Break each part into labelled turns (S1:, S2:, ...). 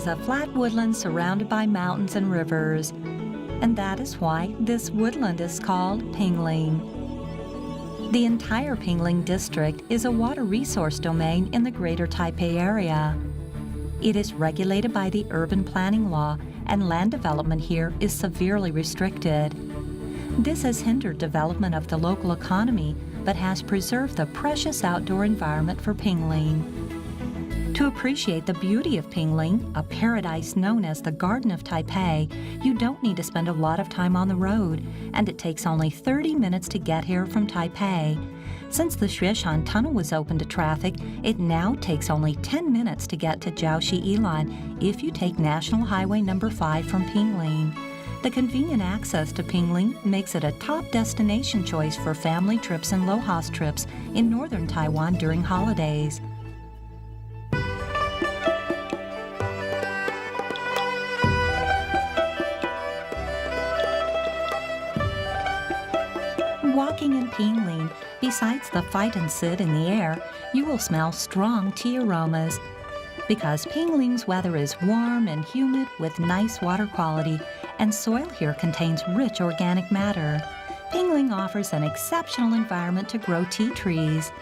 S1: is a flat woodland surrounded by mountains and rivers, and that is why this woodland is called Pinglin. The entire Pinglin district is a water resource domain in the Greater Taipei area. It is regulated by the urban planning law, and land development here is severely restricted. This has hindered development of the local economy, but has preserved the precious outdoor environment for Pinglin. To appreciate the beauty of Pinglin, a paradise known as the Garden of Taipei, you don't need to spend a lot of time on the road, and it takes only 30 minutes to get here from Taipei. Since the Xueshan Tunnel was open to traffic, it now takes only 10 minutes to get to Jiaoxi Yilan if you take National Highway No. 5 from Pinglin. The convenient access to Pinglin makes it a top destination choice for family trips and low-cost trips in northern Taiwan during holidays. Walking in Pinglin, besides the fight and sit in the air, you will smell strong tea aromas. Because Pinglin's weather is warm and humid with nice water quality, and soil here contains rich organic matter, Pinglin offers an exceptional environment to grow tea trees.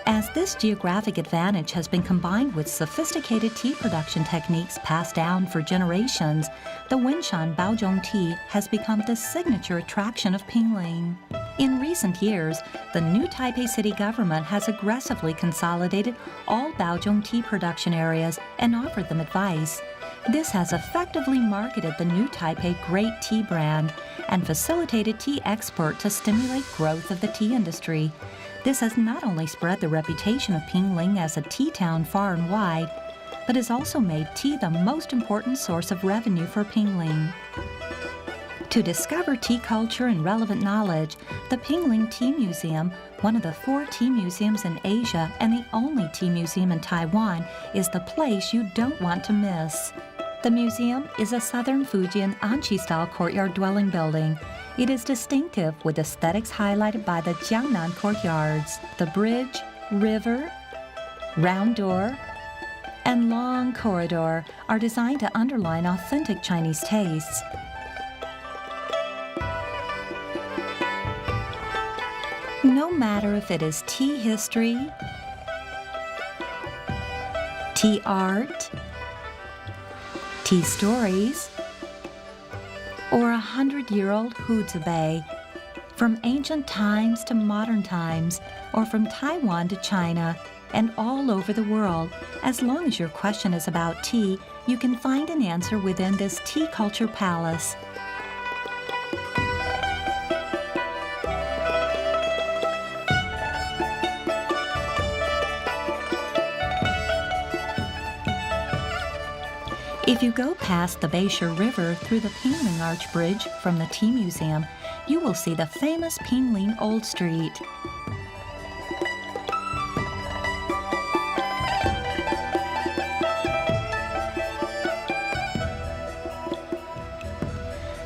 S1: As this geographic advantage has been combined with sophisticated tea production techniques passed down for generations, the Winshan Baozhong tea has become the signature attraction of Pinglin. In recent years, the new Taipei city government has aggressively consolidated all Baozhong tea production areas and offered them advice. This has effectively marketed the new Taipei Great Tea brand and facilitated tea export to stimulate growth of the tea industry. This has not only spread the reputation of Pinglin as a tea town far and wide, but has also made tea the most important source of revenue for Pinglin. To discover tea culture and relevant knowledge, the Pinglin Tea Museum, one of the 4 tea museums in Asia and the only tea museum in Taiwan, is the place you don't want to miss. The museum is a Southern Fujian Anqi-style courtyard dwelling building. It is distinctive with aesthetics highlighted by the Jiangnan courtyards. The bridge, river, round door, and long corridor are designed to underline authentic Chinese tastes. No matter if it is tea history, tea art, tea stories, or 100-year-old Huzi, from ancient times to modern times, or from Taiwan to China, and all over the world, as long as your question is about tea, you can find an answer within this tea culture palace. If you go past the Beishir River through the Pinglin Arch Bridge from the Tea Museum, you will see the famous Pinglin Old Street.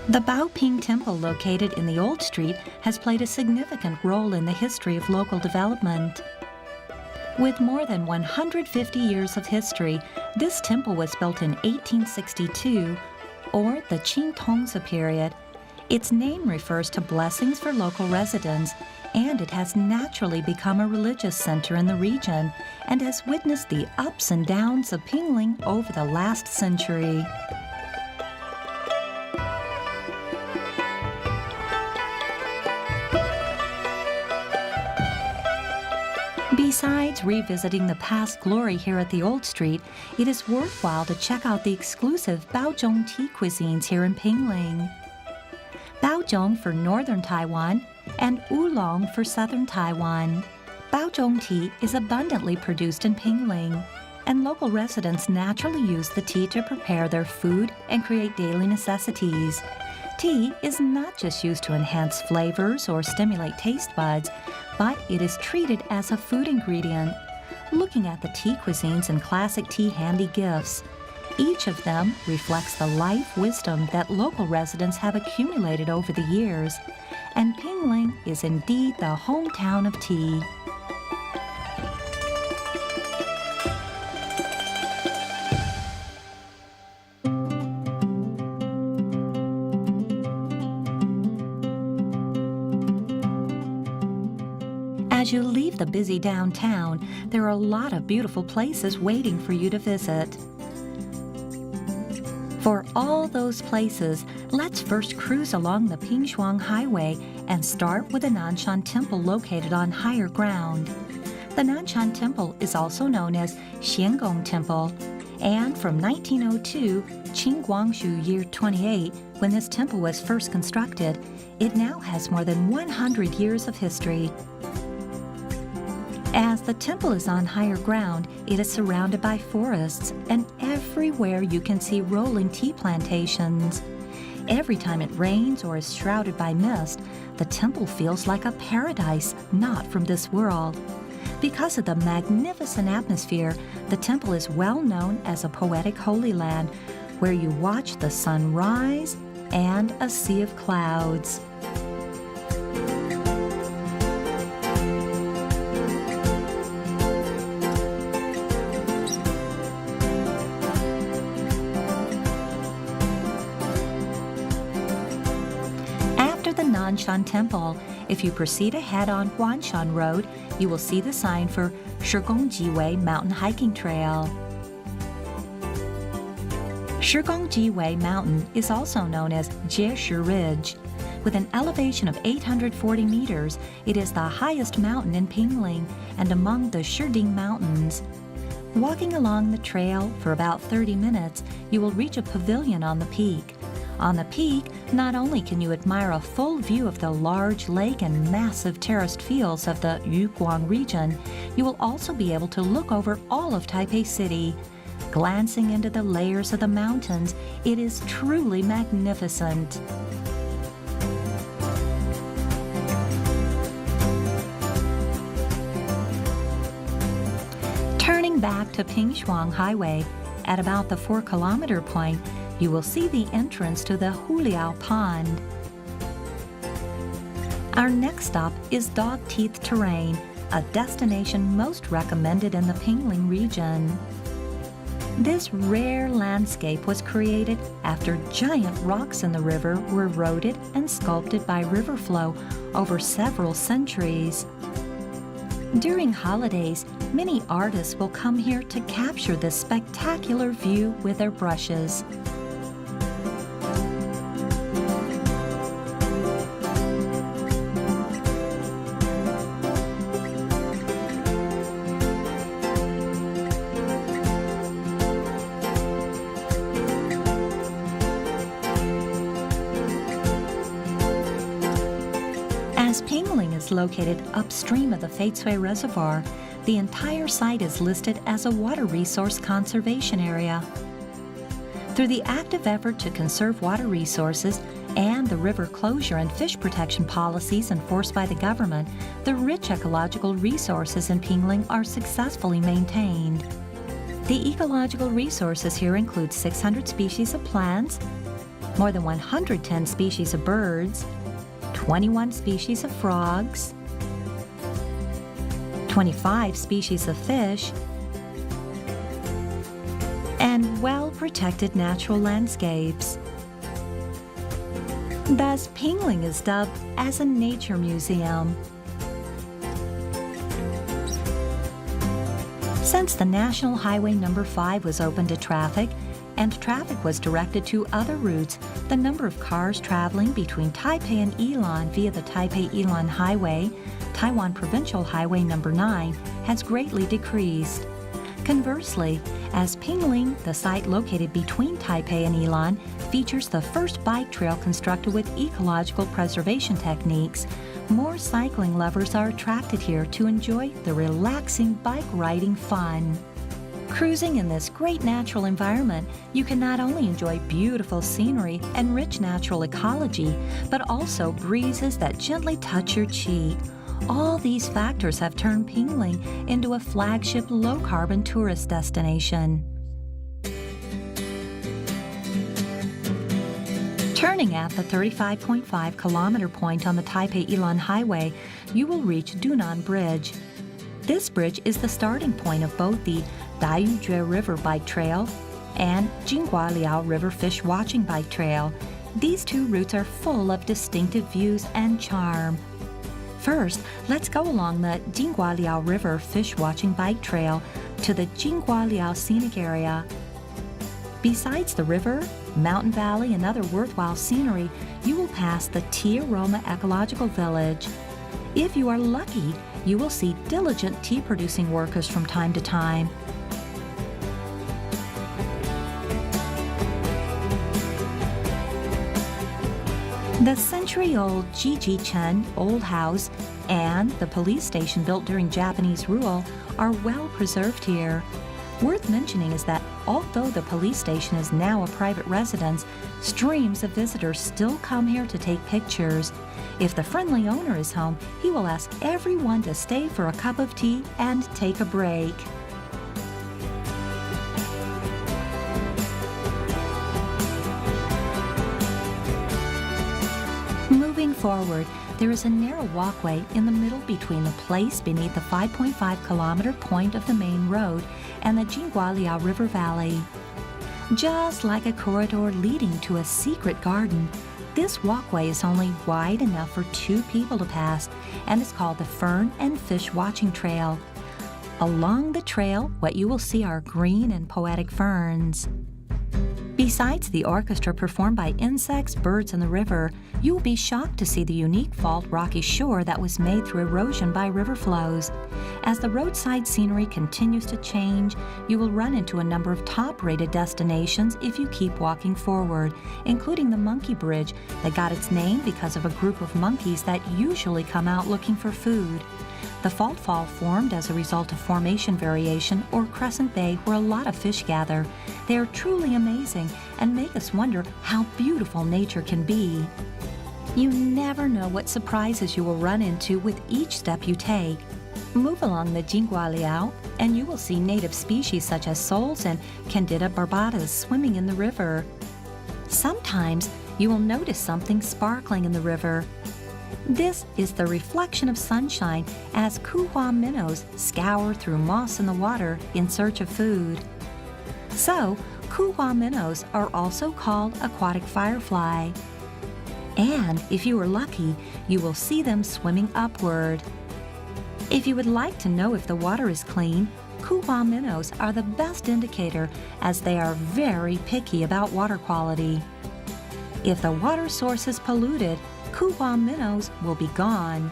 S1: The Baoping Temple located in the Old Street has played a significant role in the history of local development. With more than 150 years of history, this temple was built in 1862, or the Qing Tongzi period. Its name refers to blessings for local residents, and it has naturally become a religious center in the region and has witnessed the ups and downs of Pinglin over the last century. Besides revisiting the past glory here at the Old Street, it is worthwhile to check out the exclusive Baozhong tea cuisines here in Pinglin. Baozhong for northern Taiwan and Oolong for southern Taiwan. Baozhong tea is abundantly produced in Pinglin, and local residents naturally use the tea to prepare their food and create daily necessities. Tea is not just used to enhance flavors or stimulate taste buds, but it is treated as a food ingredient. Looking at the tea cuisines and classic tea handy gifts, each of them reflects the life wisdom that local residents have accumulated over the years, and Pinglin is indeed the hometown of tea. As you leave the busy downtown, there are a lot of beautiful places waiting for you to visit. For all those places, let's first cruise along the Pinglin Highway and start with the Nanshan Temple located on higher ground. The Nanshan Temple is also known as Xiangong Temple, and from 1902, Qing Guangshu year 28, when this temple was first constructed, it now has more than 100 years of history. As the temple is on higher ground, it is surrounded by forests, and everywhere you can see rolling tea plantations. Every time it rains or is shrouded by mist, the temple feels like a paradise not from this world. Because of the magnificent atmosphere, the temple is well known as a poetic holy land where you watch the sun rise and a sea of clouds. The Nanshan Temple. If you proceed ahead on Huanshan Road, you will see the sign for Shigongjiwei Mountain Hiking Trail. Shigongjiwei Mountain is also known as Jieshi Ridge. With an elevation of 840 meters, it is the highest mountain in Pinglin and among the Shiding Mountains. Walking along the trail for about 30 minutes, you will reach a pavilion on the peak. On the peak, not only can you admire a full view of the large lake and massive terraced fields of the Yuguang region, you will also be able to look over all of Taipei City. Glancing into the layers of the mountains, it is truly magnificent. Turning back to Pingshuang Highway, at about the 4-kilometer point, you will see the entrance to the Huliao Pond. Our next stop is Dog Teeth Terrain, a destination most recommended in the Pinglin region. This rare landscape was created after giant rocks in the river were eroded and sculpted by river flow over several centuries. During holidays, many artists will come here to capture this spectacular view with their brushes. As Pinglin is located upstream of the Feitsui Reservoir, the entire site is listed as a water resource conservation area. Through the active effort to conserve water resources and the river closure and fish protection policies enforced by the government, the rich ecological resources in Pinglin are successfully maintained. The ecological resources here include 600 species of plants, more than 110 species of birds, 21 species of frogs, 25 species of fish, and well-protected natural landscapes. Thus, Pinglin is dubbed as a nature museum. Since the National Highway No. 5 was open to traffic, and traffic was directed to other routes, the number of cars traveling between Taipei and Yilan via the Taipei-Yilan Highway, Taiwan Provincial Highway No. 9, has greatly decreased. Conversely, as Pinglin, the site located between Taipei and Yilan, features the first bike trail constructed with ecological preservation techniques, more cycling lovers are attracted here to enjoy the relaxing bike riding fun. Cruising in this great natural environment, you can not only enjoy beautiful scenery and rich natural ecology, but also breezes that gently touch your cheek. All these factors have turned Pinglin into a flagship low-carbon tourist destination. Turning at the 35.5-kilometer point on the Taipei-Yilan Highway, you will reach Dunan Bridge. This bridge is the starting point of both the Daiyujue River Bike Trail and Jinggualiao River Fish Watching Bike Trail. These two routes are full of distinctive views and charm. First, let's go along the Jinggualiao River fish watching bike trail to the Jinggualiao Scenic Area. Besides the river, mountain valley, and other worthwhile scenery, you will pass the Tea Aroma Ecological Village. If you are lucky, you will see diligent tea-producing workers from time to time. The century-old Jijichen Old House and the police station built during Japanese rule are well preserved here. Worth mentioning is that although the police station is now a private residence, streams of visitors still come here to take pictures. If the friendly owner is home, he will ask everyone to stay for a cup of tea and take a break. Moving forward, there is a narrow walkway in the middle between the place beneath the 5.5-kilometer point of the main road and the Jinggualiao River Valley. Just like a corridor leading to a secret garden, this walkway is only wide enough for 2 people to pass and is called the Fern and Fish Watching Trail. Along the trail, what you will see are green and poetic ferns. Besides the orchestra performed by insects, birds, and the river, you will be shocked to see the unique fault rocky shore that was made through erosion by river flows. As the roadside scenery continues to change, you will run into a number of top-rated destinations if you keep walking forward, including the Monkey Bridge that got its name because of a group of monkeys that usually come out looking for food. The fault fall formed as a result of formation variation or Crescent Bay where a lot of fish gather. They are truly amazing and make us wonder how beautiful nature can be. You never know what surprises you will run into with each step you take. Move along the Jinggualiao and you will see native species such as soles and Candida barbatus swimming in the river. Sometimes you will notice something sparkling in the river. This is the reflection of sunshine as kuhua minnows scour through moss in the water in search of food. So, kuhua minnows are also called aquatic firefly. And if you are lucky, you will see them swimming upward. If you would like to know if the water is clean, kuhua minnows are the best indicator as they are very picky about water quality. If the water source is polluted, kuhua minnows will be gone.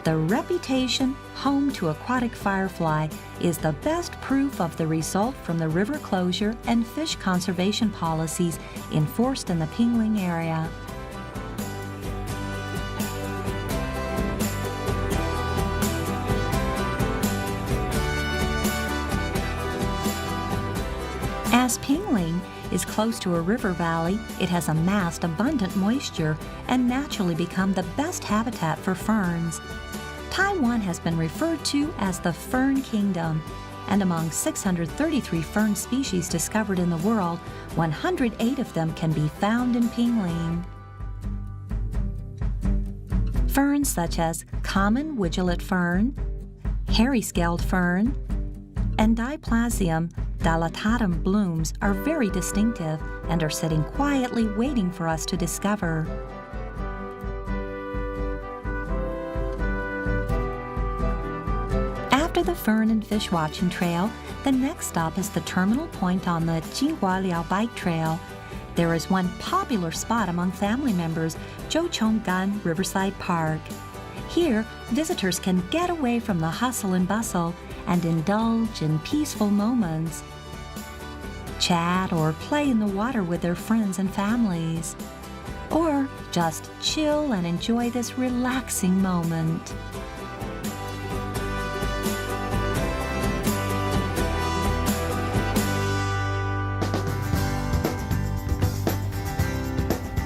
S1: The reputation home to aquatic firefly is the best proof of the result from the river closure and fish conservation policies enforced in the Pinglin area. As Pinglin is close to a river valley, it has amassed abundant moisture and naturally become the best habitat for ferns. Taiwan has been referred to as the Fern Kingdom, and among 633 fern species discovered in the world, 108 of them can be found in Pinglin. Ferns such as common widgelet fern, hairy-scaled fern, and Diplasium dilatatum blooms are very distinctive and are sitting quietly waiting for us to discover. After the fern and fish watching trail, the next stop is the terminal point on the Jinggualiao bike trail. There is one popular spot among family members, Zhouchonggan Riverside Park. Here, visitors can get away from the hustle and bustle and indulge in peaceful moments. Chat or play in the water with their friends and families. Or just chill and enjoy this relaxing moment.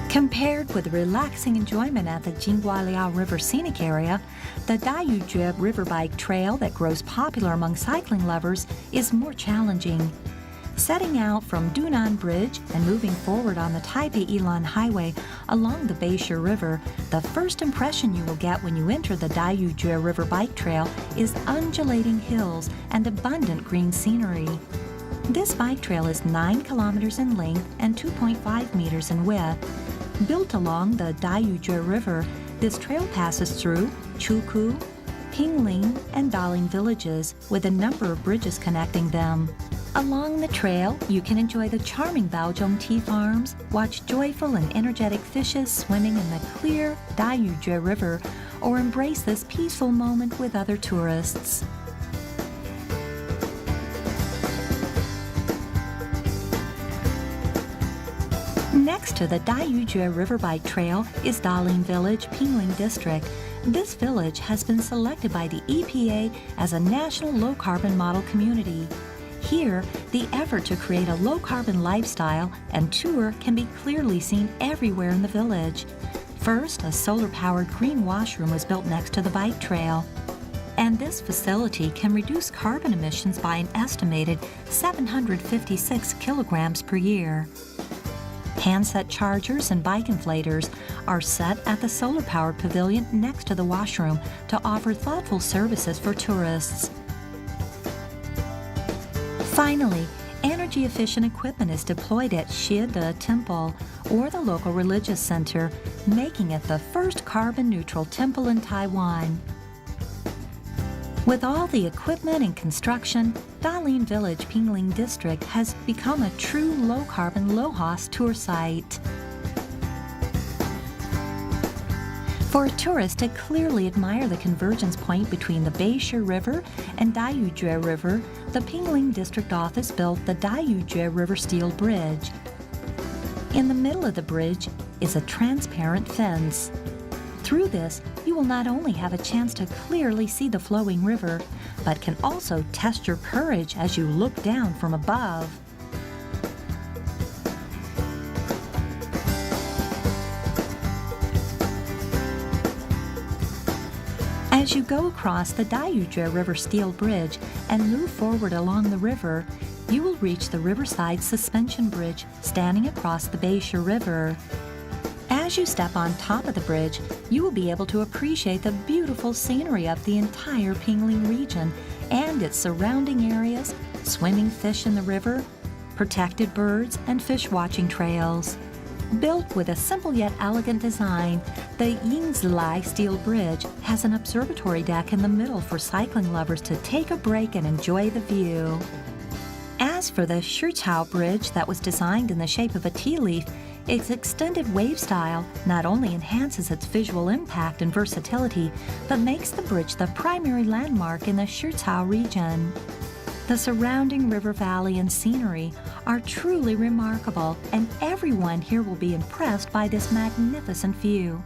S1: Compared with the relaxing enjoyment at the Jinggualiao River Scenic Area, the Daiyujue River Bike Trail that grows popular among cycling lovers is more challenging. Setting out from Dunan Bridge and moving forward on the Taipei-Ilan Highway along the Beisha River, the first impression you will get when you enter the Daiyujue River Bike Trail is undulating hills and abundant green scenery. This bike trail is 9 kilometers in length and 2.5 meters in width. Built along the Daiyujue River, This trail passes through Chuku, Pinglin, and Daling villages with a number of bridges connecting them. Along the trail, you can enjoy the charming Baozhong tea farms, watch joyful and energetic fishes swimming in the clear Dayujue River, or embrace this peaceful moment with other tourists. Next to the Dayujue River Bike Trail is Daling Village, Pinglin District. This village has been selected by the EPA as a national low-carbon model community. Here, the effort to create a low-carbon lifestyle and tour can be clearly seen everywhere in the village. First, a solar-powered green washroom was built next to the bike trail. And this facility can reduce carbon emissions by an estimated 756 kilograms per year. Handset chargers and bike inflators are set at the solar-powered pavilion next to the washroom to offer thoughtful services for tourists. Finally, energy-efficient equipment is deployed at Shide Temple, or the local religious center, making it the first carbon-neutral temple in Taiwan. With all the equipment and construction, Daling Village, Pinglin District has become a true low-carbon, low-cost tour site. For a tourist to clearly admire the convergence point between the Beisha River and Dayujue River, the Pinglin District Office built the Dayujue River Steel Bridge. In the middle of the bridge is a transparent fence. Through this, you will not only have a chance to clearly see the flowing river, but can also test your courage as you look down from above. As you go across the Dayujue River Steel Bridge and move forward along the river, you will reach the Riverside Suspension Bridge standing across the Beisha River. As you step on top of the bridge, you will be able to appreciate the beautiful scenery of the entire Pinglin region and its surrounding areas, swimming fish in the river, protected birds, and fish watching trails. Built with a simple yet elegant design, the Yingzilai Steel Bridge has an observatory deck in the middle for cycling lovers to take a break and enjoy the view. As for the Shichao Bridge that was designed in the shape of a tea leaf, its extended wave style not only enhances its visual impact and versatility, but makes the bridge the primary landmark in the Shichao region. The surrounding river valley and scenery are truly remarkable, and everyone here will be impressed by this magnificent view.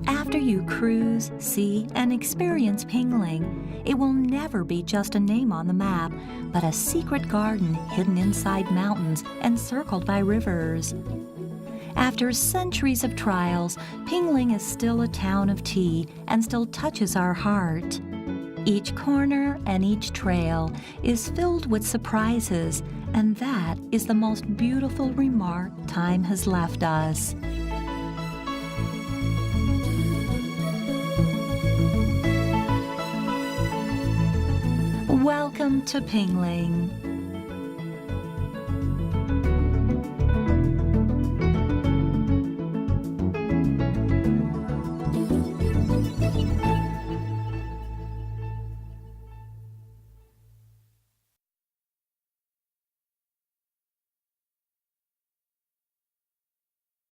S1: After you cruise, see, and experience Pinglin, it will never be just a name on the map, but a secret garden hidden inside mountains and circled by rivers. After centuries of trials, Pinglin is still a town of tea and still touches our heart. Each corner and each trail is filled with surprises, and that is the most beautiful remark time has left us. Welcome to Pinglin.